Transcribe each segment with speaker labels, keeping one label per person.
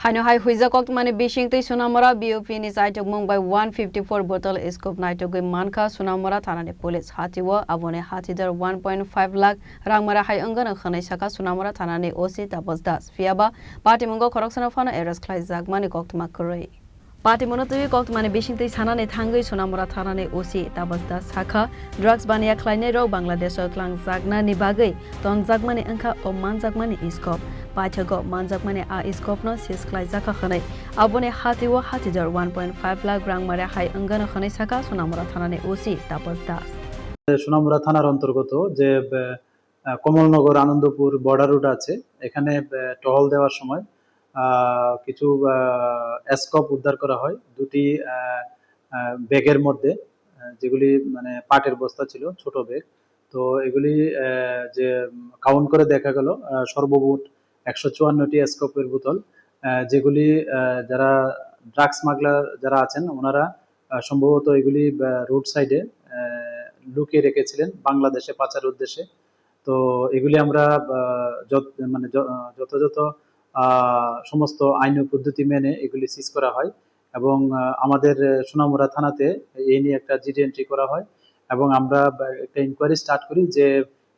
Speaker 1: Haino hai huiza kok mane bishing tei Sunamora BOP ni saitok Mumbai 154 bottle scope naitok manka Sunamora thanani police hatiwa abone hatidar 1.5 lakh rangmara hai angana khanai saka Sunamora thanani OC Tapos Das fiaba party mungo correctional fana arrest khlai jak mane koktma koroi Party monotui kokt mane bishing tei sanane thangai Sunamora thanani OC Tapos Das saka drugs bania khlaine ro Bangladesh klang jakna ni bagai ton jakmani angka o man jakmani scope Pachago manjakmane a scope no sis klai jaka khanai abone hatiwa hatijar 1.5 lakh rang mare hai angana khanai saka Sunamora thanane OC Tapos Das
Speaker 2: Sonamura থানার অন্তর্গত যে Kamalnagar Anandpur border root আছে এখানে টহল দেওয়ার সময় কিছু scope উদ্ধার করা হয় দুটি ব্যাগের মধ্যে যেগুলি মানে পাটের বস্তা ছিল ছোট ব্যাগ তো এগুলি যে কাউন্ট করে দেখা গেল সর্বমোট 154টি স্কোপের বোতল যেগুলি যারা ড্রাগ স্মাগলার যারা আছেন ওনারা সম্ভবত এগুলি রোড সাইডে লুকিয়ে রেখেছিলেন বাংলাদেশে পাচার উদ্দেশ্যে তো এগুলি আমরা মানে যথাযথ সমস্ত আইন পদ্ধতি মেনে এগুলি সিজ করা হয় এবং আমাদের সোনামুড়া থানাতে এই নিয়ে একটা জিডি এন্ট্রি করা হয় এবং আমরা একটা ইনকোয়ারি স্টার্ট করি যে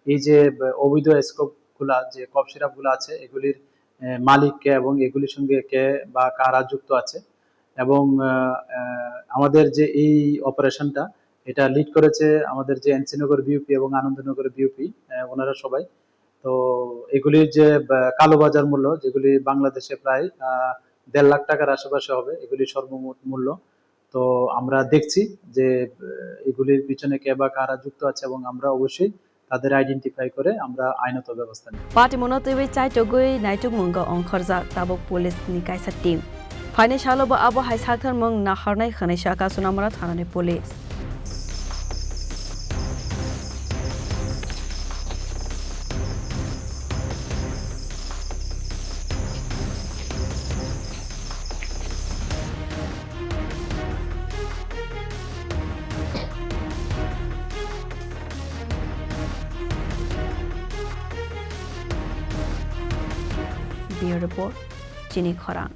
Speaker 2: এই যে অবৈধ স্কোপগুলা যে কফ সিরাপগুলো আছে এগুলির মালিক কে এবং এগুলির সঙ্গে কে বা কারা যুক্ত আছে এবং আমাদের যে এই অপারেশনটা এটা লিড করেছে আমাদের যে এনসিনগর বিউপি এবং আনন্দনগর বিউপি ওনারা সবাই তো এগুলির যে কালোবাজার মূল্য যেগুলি বাংলাদেশে প্রায় 1.5 লাখ টাকার আশেপাশে হবে এগুলি সর্বমোট মূল্য তো আমরা দেখছি যে এগুলির পিছনে কে বা কারা যুক্ত আছে এবং আমরা অবশ্যই তাদের আইডেন্টিফাই করে আমরা আইনত ব্যবস্থা নিই
Speaker 1: পার্টি মনোতই চাইটগৈ নাইটুক মুঙ্গ অংখরজাক তাবক পুলিশ ni kaisa team ফাইনে শালব আবো হাই সাকথার মং নাহারনাই খানাই শাকা Sunamora থানানি পুলিশ Report, Jenny Khoran.